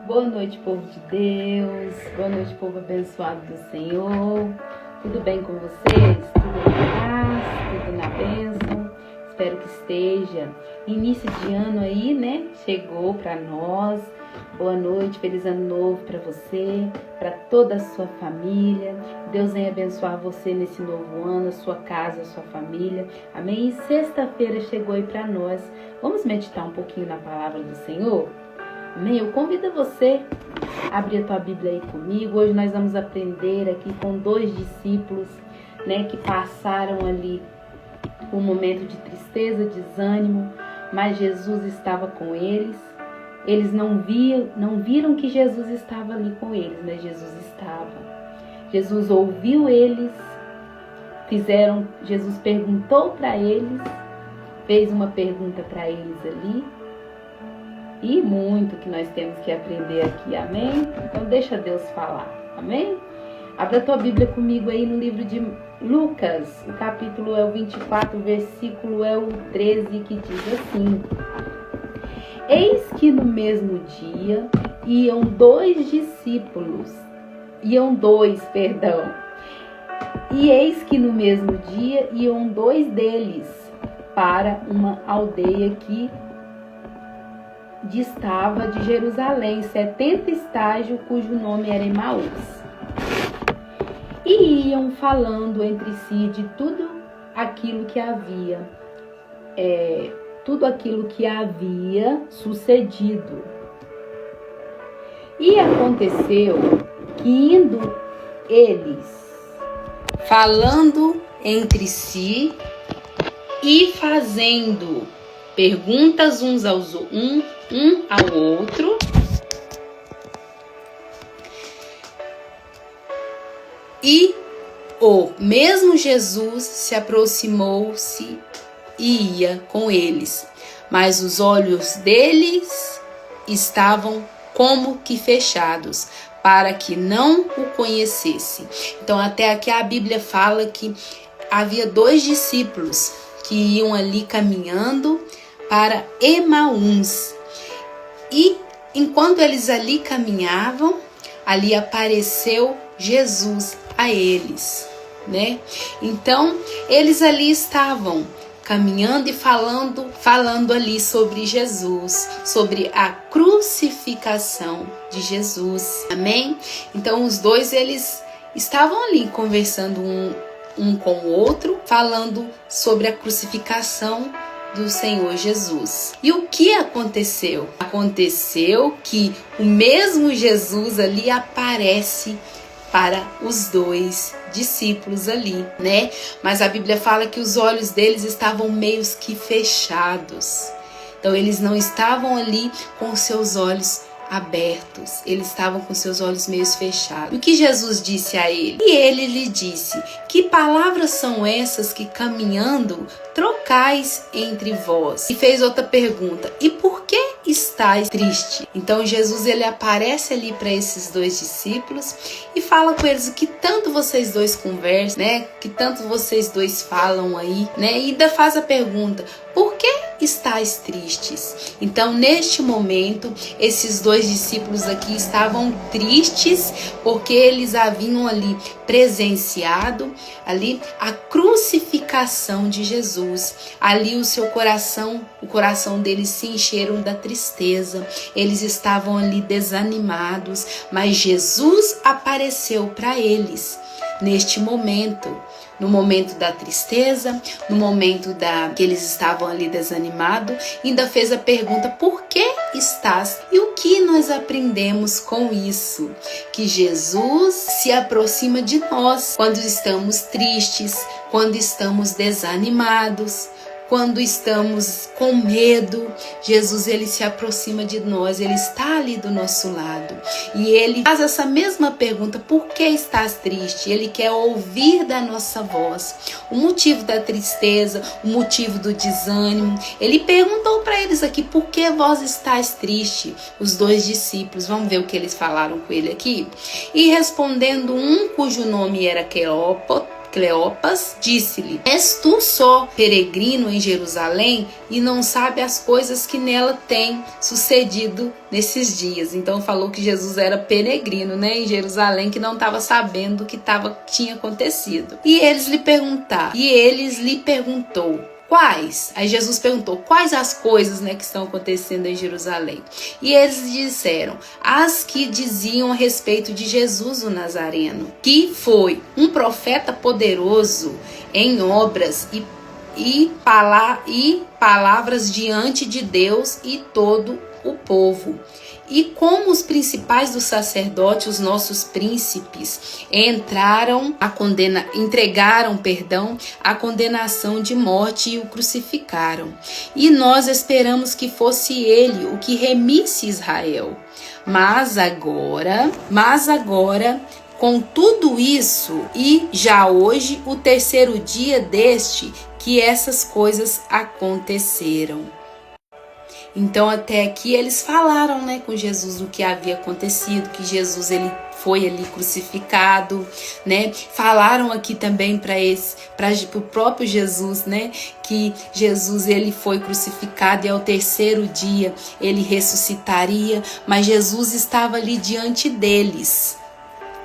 Boa noite, povo de Deus. Boa noite, povo abençoado do Senhor. Tudo bem com vocês? Tudo em paz? Tudo na bênção? Espero que esteja. Início de ano aí, né? Chegou para nós. Boa noite, feliz ano novo para você, para toda a sua família. Deus venha abençoar você nesse novo ano, a sua casa, a sua família. Amém? E sexta-feira chegou aí para nós. Vamos meditar um pouquinho na palavra do Senhor? Amém? Eu convido você a abrir a tua Bíblia aí comigo. Hoje nós vamos aprender aqui com dois discípulos, né, que passaram ali um momento de tristeza, desânimo, mas Jesus estava com eles. Eles não viram que Jesus estava ali com eles, mas Jesus estava. Jesus ouviu eles, Jesus perguntou para eles, fez uma pergunta para eles ali. E muito que nós temos que aprender aqui, amém? Então deixa Deus falar, amém? Abra a tua Bíblia comigo aí no livro de Lucas, o capítulo é o 24, o versículo é o 13, que diz assim: Eis que no mesmo dia iam dois, e eis que no mesmo dia iam dois deles para uma aldeia que distava de Jerusalém, 70 estágios, cujo nome era Emaús. E iam falando entre si de tudo aquilo que havia sucedido. E aconteceu que indo eles falando entre si e fazendo perguntas um ao outro, e o mesmo Jesus se aproximou-se e ia com eles, mas os olhos deles estavam como que fechados, para que não o conhecessem. Então até aqui a Bíblia fala que havia dois discípulos que iam ali caminhando para Emaús. E enquanto eles ali caminhavam, ali apareceu Jesus a eles, né? Então, eles ali estavam caminhando e falando ali sobre Jesus, sobre a crucificação de Jesus. Amém? Então, os dois, eles estavam ali conversando um com o outro, falando sobre a crucificação do Senhor Jesus. E o que aconteceu? Aconteceu que o mesmo Jesus ali aparece para os dois discípulos ali, né? Mas a Bíblia fala que os olhos deles estavam meio que fechados. Então eles não estavam ali com seus olhos abertos, eles estavam com seus olhos meio fechados. E o que Jesus disse a ele? E ele lhe disse: que palavras são essas que caminhando trocais entre vós? E fez outra pergunta: e por que estáis triste? Então Jesus, ele aparece ali para esses dois discípulos e fala com eles: o que tanto vocês dois conversam, né? Que tanto vocês dois falam aí, né? E ainda faz a pergunta: por que estáis tristes? Então, neste momento, esses dois discípulos aqui estavam tristes porque eles haviam ali presenciado ali a crucificação de Jesus. Ali o coração deles se encheram da tristeza. Eles estavam ali desanimados, mas Jesus apareceu para eles neste momento. No momento da tristeza, no momento que eles estavam ali desanimados, ainda fez a pergunta: por que estás? E o que nós aprendemos com isso? Que Jesus se aproxima de nós quando estamos tristes, quando estamos desanimados, quando estamos com medo. Jesus, ele se aproxima de nós, ele está ali do nosso lado. E ele faz essa mesma pergunta: por que estás triste? Ele quer ouvir da nossa voz o motivo da tristeza, o motivo do desânimo. Ele perguntou para eles aqui: por que vós estáis triste? Os dois discípulos, vamos ver o que eles falaram com ele aqui? E respondendo um cujo nome era Cleopas disse-lhe: És tu só peregrino em Jerusalém e não sabe as coisas que nela têm sucedido nesses dias? Então falou que Jesus era peregrino, né, em Jerusalém, que não estava sabendo o que tinha acontecido. E eles lhe perguntou: quais? Aí Jesus perguntou: quais as coisas, né, que estão acontecendo em Jerusalém? E eles disseram: as que diziam a respeito de Jesus o Nazareno, que foi um profeta poderoso em obras e palavras diante de Deus e todo o povo. E como os principais dos sacerdotes, os nossos príncipes, entregaram a condenação de morte e o crucificaram. E nós esperamos que fosse ele o que remisse Israel. Mas agora, com tudo isso, e já hoje, o terceiro dia deste, que essas coisas aconteceram. Então até aqui eles falaram, né, com Jesus o que havia acontecido, que Jesus ele foi ali crucificado, né? Falaram aqui também para o próprio Jesus, né, que Jesus ele foi crucificado e ao terceiro dia ele ressuscitaria, mas Jesus estava ali diante deles,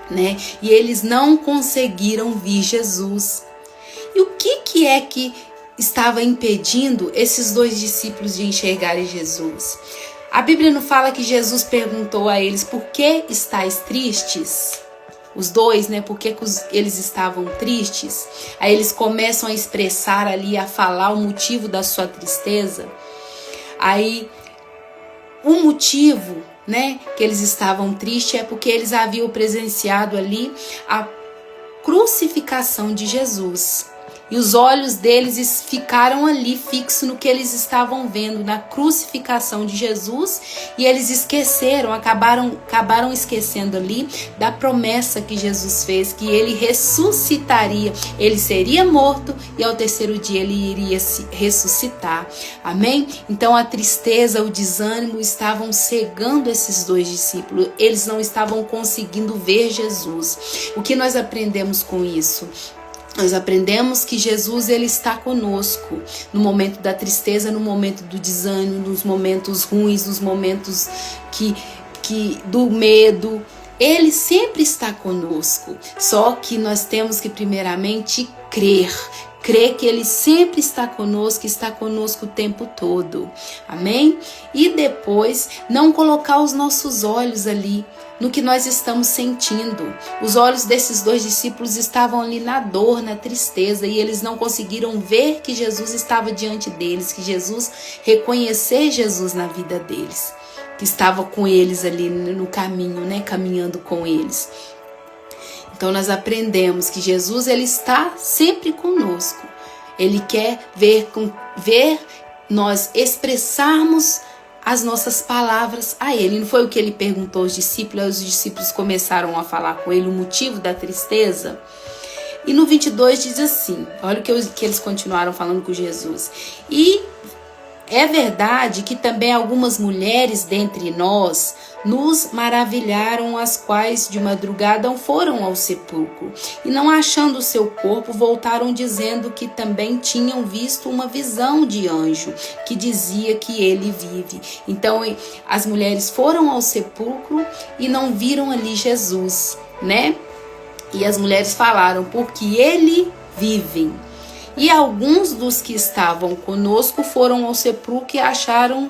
né? E eles não conseguiram ver Jesus. E o que é que estava impedindo esses dois discípulos de enxergarem Jesus? A Bíblia não fala que Jesus perguntou a eles: por que estáis tristes? Os dois, né? Por que eles estavam tristes? Aí eles começam a expressar ali, a falar o motivo da sua tristeza. Aí o motivo, né, que eles estavam tristes é porque eles haviam presenciado ali a crucificação de Jesus. E os olhos deles ficaram ali fixos no que eles estavam vendo, na crucificação de Jesus. E eles esqueceram, acabaram esquecendo ali da promessa que Jesus fez, que ele ressuscitaria. Ele seria morto e ao terceiro dia ele iria se ressuscitar. Amém? Então a tristeza, o desânimo estavam cegando esses dois discípulos. Eles não estavam conseguindo ver Jesus. O que nós aprendemos com isso? Nós aprendemos que Jesus ele está conosco no momento da tristeza, no momento do desânimo, nos momentos ruins, nos momentos do medo. Ele sempre está conosco. Só que nós temos que primeiramente crer que ele sempre está conosco o tempo todo. Amém? E depois não colocar os nossos olhos ali no que nós estamos sentindo. Os olhos desses dois discípulos estavam ali na dor, na tristeza, e eles não conseguiram ver que Jesus estava diante deles, reconhecer Jesus na vida deles, que estava com eles ali no caminho, né, caminhando com eles. Então nós aprendemos que Jesus ele está sempre conosco. Ele quer ver nós expressarmos as nossas palavras a ele. Não foi o que ele perguntou aos discípulos? Os discípulos começaram a falar com ele o motivo da tristeza. E no 22 diz assim, olha o que eles continuaram falando com Jesus. E é verdade que também algumas mulheres dentre nós nos maravilharam, as quais de madrugada foram ao sepulcro e não achando o seu corpo voltaram dizendo que também tinham visto uma visão de anjo que dizia que ele vive. Então as mulheres foram ao sepulcro e não viram ali Jesus, né? E as mulheres falaram: porque ele vive. E alguns dos que estavam conosco foram ao sepulcro e acharam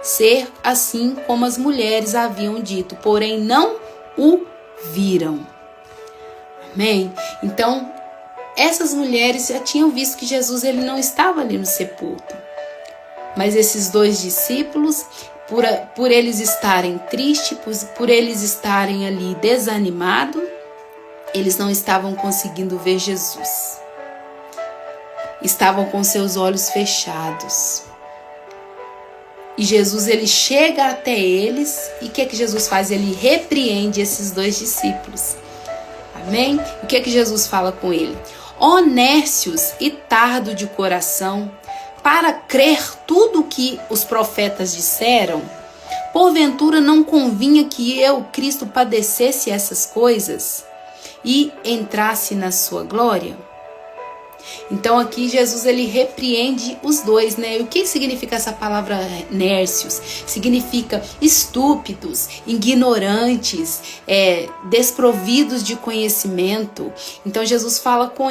ser assim como as mulheres haviam dito, porém não o viram. Amém? Então, essas mulheres já tinham visto que Jesus ele não estava ali no sepulcro. Mas esses dois discípulos, por eles estarem tristes, por eles estarem ali desanimados, eles não estavam conseguindo ver Jesus. Estavam com seus olhos fechados. E Jesus ele chega até eles e o que Jesus faz? Ele repreende esses dois discípulos. Amém? O que Jesus fala com ele? Ó nércios e tardo de coração, para crer tudo o que os profetas disseram, porventura não convinha que eu, Cristo, padecesse essas coisas e entrasse na sua glória? Então aqui Jesus ele repreende os dois, né? E o que significa essa palavra nércios? Significa estúpidos, ignorantes, desprovidos de conhecimento. Então Jesus fala com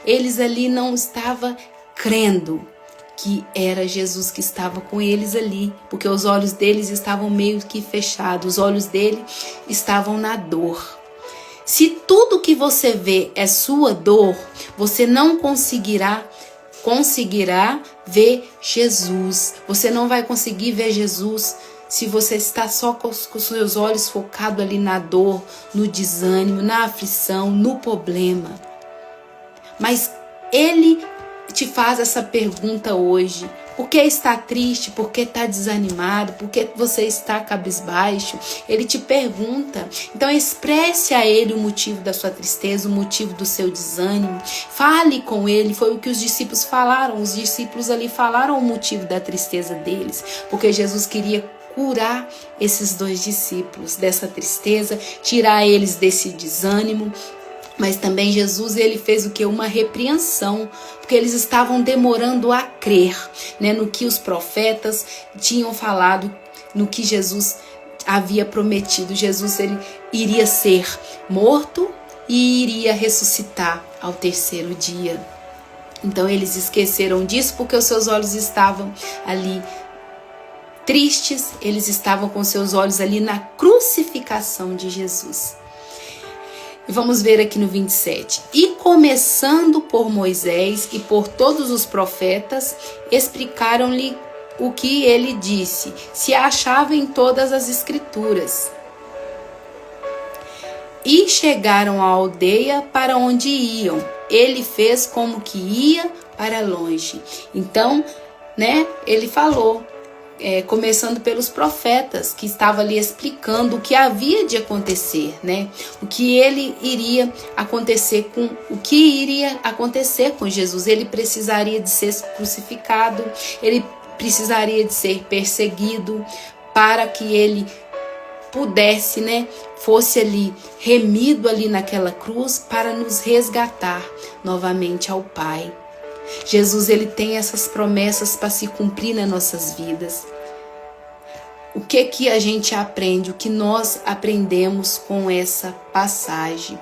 eles ali não estavam crendo que era Jesus que estava com eles ali, porque os olhos deles estavam meio que fechados, os olhos dele estavam na dor. Se tudo que você vê é sua dor, você não conseguirá ver Jesus. Você não vai conseguir ver Jesus se você está só com os seus olhos focados ali na dor, no desânimo, na aflição, no problema. Mas ele te faz essa pergunta hoje. Por que está triste? Por que está desanimado? Por que você está cabisbaixo? Ele te pergunta. Então expresse a ele o motivo da sua tristeza, o motivo do seu desânimo. Fale com ele. Foi o que os discípulos falaram. Os discípulos ali falaram o motivo da tristeza deles. Porque Jesus queria curar esses dois discípulos dessa tristeza, tirar eles desse desânimo. Mas também Jesus ele fez o que? Uma repreensão, porque eles estavam demorando a crer, né, no que os profetas tinham falado, no que Jesus havia prometido. Jesus ele iria ser morto e iria ressuscitar ao terceiro dia. Então eles esqueceram disso porque os seus olhos estavam ali tristes, eles estavam com seus olhos ali na crucificação de Jesus. E vamos ver aqui no 27. E começando por Moisés e por todos os profetas, explicaram-lhe o que ele disse, se achava em todas as escrituras. E chegaram à aldeia para onde iam. Ele fez como que ia para longe. Então, né, ele falou, começando pelos profetas, que estava ali explicando o que havia de acontecer, né? O que iria acontecer com Jesus. Ele precisaria de ser crucificado, ele precisaria de ser perseguido para que ele pudesse, né, fosse ali remido ali naquela cruz para nos resgatar novamente ao Pai. Jesus ele tem essas promessas para se cumprir nas nossas vidas. O que a gente aprende? O que nós aprendemos com essa passagem?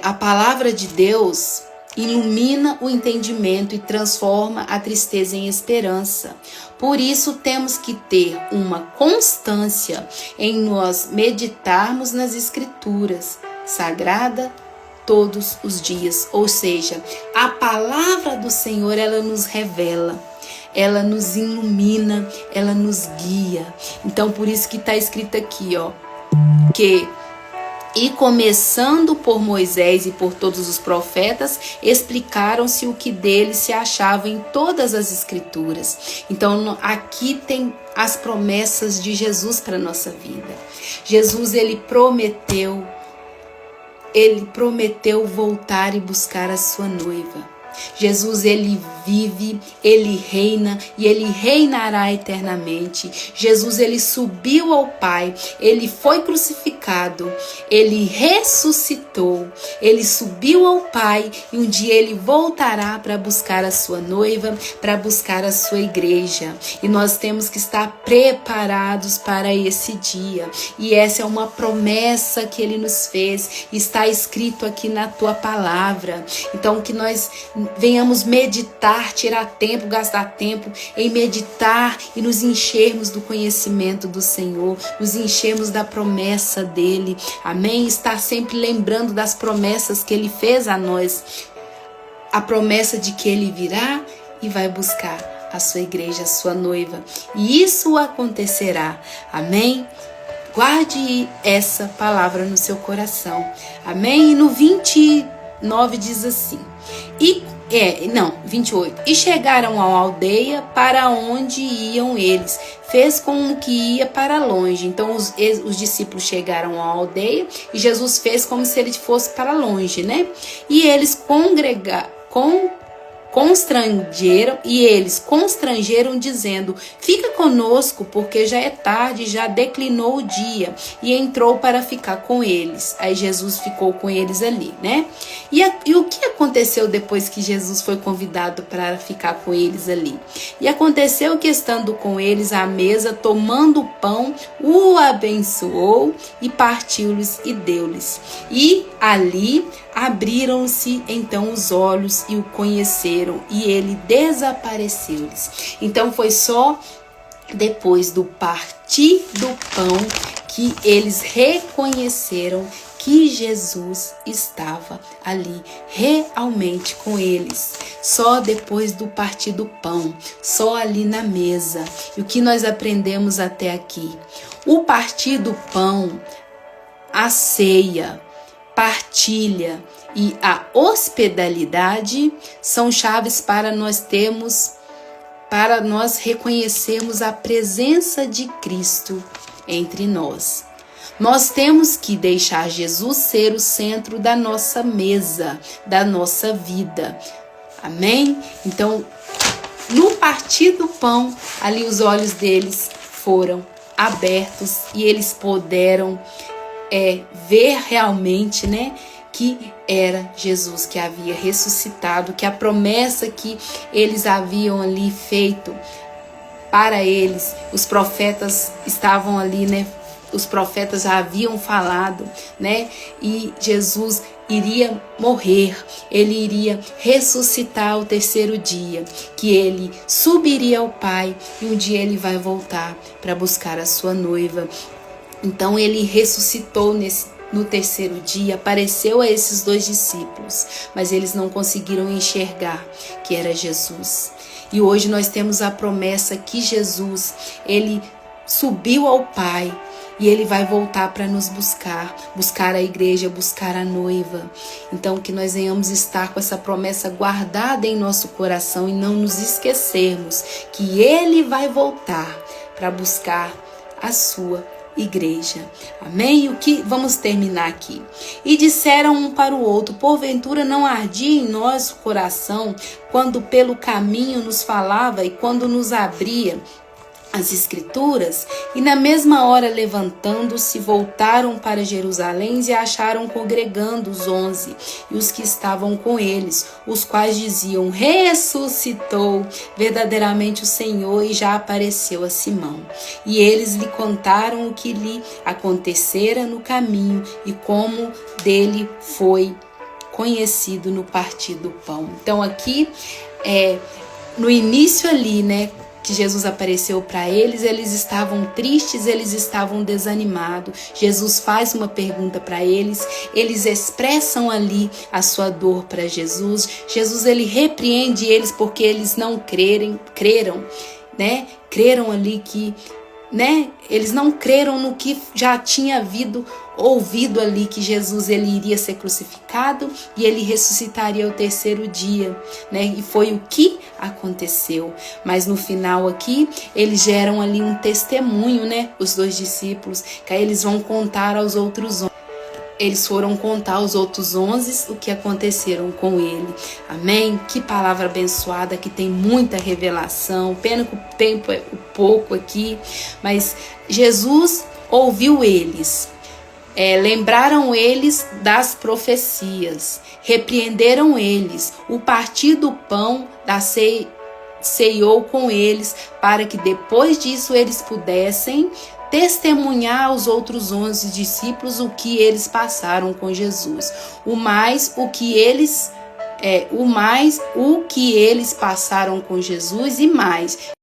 A palavra de Deus ilumina o entendimento e transforma a tristeza em esperança. Por isso temos que ter uma constância em nós meditarmos nas Escrituras Sagradas todos os dias. Ou seja, a palavra do Senhor, ela nos revela, ela nos ilumina, ela nos guia. Então por isso que está escrito aqui, ó, que e começando por Moisés e por todos os profetas, explicaram-se o que dele se achava em todas as escrituras. Então aqui tem as promessas de Jesus para a nossa vida. Jesus ele prometeu voltar e buscar a sua noiva. Jesus ele vive, ele reina e ele reinará eternamente. Jesus ele subiu ao Pai, ele foi crucificado, ele ressuscitou, ele subiu ao Pai e um dia ele voltará para buscar a sua noiva, para buscar a sua igreja. E nós temos que estar preparados para esse dia. E essa é uma promessa que ele nos fez, está escrito aqui na tua palavra. Então que nós venhamos meditar, tirar tempo, gastar tempo em meditar e nos enchermos do conhecimento do Senhor, nos enchermos da promessa dele, amém? Estar sempre lembrando das promessas que ele fez a nós, a promessa de que ele virá e vai buscar a sua igreja, a sua noiva, e isso acontecerá, amém? Guarde essa palavra no seu coração, amém? E no 29 diz assim, 28. E chegaram à aldeia para onde iam eles. Fez como que ia para longe. Então os discípulos chegaram à aldeia e Jesus fez como se ele fosse para longe, né? E eles constrangeram, dizendo: fica conosco, porque já é tarde, já declinou o dia. E entrou para ficar com eles. Aí Jesus ficou com eles ali, né? E o que aconteceu depois que Jesus foi convidado para ficar com eles ali? E aconteceu que, estando com eles à mesa, tomando o pão, o abençoou e partiu-lhes e deu-lhes. E ali abriram-se então os olhos e o conheceram, e ele desapareceu-lhes. Então foi só depois do partir do pão que eles reconheceram que Jesus estava ali realmente com eles. Só depois do partir do pão, só ali na mesa. E o que nós aprendemos até aqui? O partir do pão, a ceia, partilha e a hospitalidade são chaves para nós reconhecermos a presença de Cristo entre nós. Nós temos que deixar Jesus ser o centro da nossa mesa, da nossa vida. Amém? Então, no partir do pão, ali os olhos deles foram abertos e eles puderam ver realmente, né, que era Jesus que havia ressuscitado, que a promessa que eles haviam ali feito para eles, os profetas estavam ali, né? Os profetas já haviam falado, né? E Jesus iria morrer, ele iria ressuscitar ao terceiro dia, que ele subiria ao Pai e um dia ele vai voltar para buscar a sua noiva. Então ele ressuscitou no terceiro dia, apareceu a esses 2 discípulos, mas eles não conseguiram enxergar que era Jesus. E hoje nós temos a promessa que Jesus, ele subiu ao Pai e ele vai voltar para nos buscar a igreja, buscar a noiva. Então que nós venhamos estar com essa promessa guardada em nosso coração e não nos esquecermos que ele vai voltar para buscar a sua igreja. Amém? O que vamos terminar aqui. E disseram um para o outro: porventura não ardia em nós o coração quando pelo caminho nos falava e quando nos abria as escrituras? E na mesma hora, levantando-se, voltaram para Jerusalém e acharam congregando os 11 e os que estavam com eles, os quais diziam: ressuscitou verdadeiramente o Senhor e já apareceu a Simão. E eles lhe contaram o que lhe acontecera no caminho e como dele foi conhecido no partir do pão. Então aqui, no início ali, né, que Jesus apareceu para eles estavam tristes, eles estavam desanimados. Jesus faz uma pergunta para eles expressam ali a sua dor para Jesus. Jesus, ele repreende eles porque eles não creram, né? Creram ali que, né? Eles não creram no que já tinha ouvido ali, que Jesus ele iria ser crucificado e ele ressuscitaria ao terceiro dia, né? E foi o que aconteceu. Mas no final aqui, eles geram ali um testemunho, né? Os 2 discípulos, que aí eles vão contar aos outros 11. Eles foram contar aos outros 11 o que aconteceram com ele. Amém? Que palavra abençoada, que tem muita revelação. Pena que o tempo é pouco aqui, mas Jesus ouviu eles. Lembraram eles das profecias, repreenderam eles, o partir do pão da ceiou com eles, para que depois disso eles pudessem testemunhar aos outros 11 discípulos o que eles passaram com Jesus. O que eles passaram com Jesus e mais.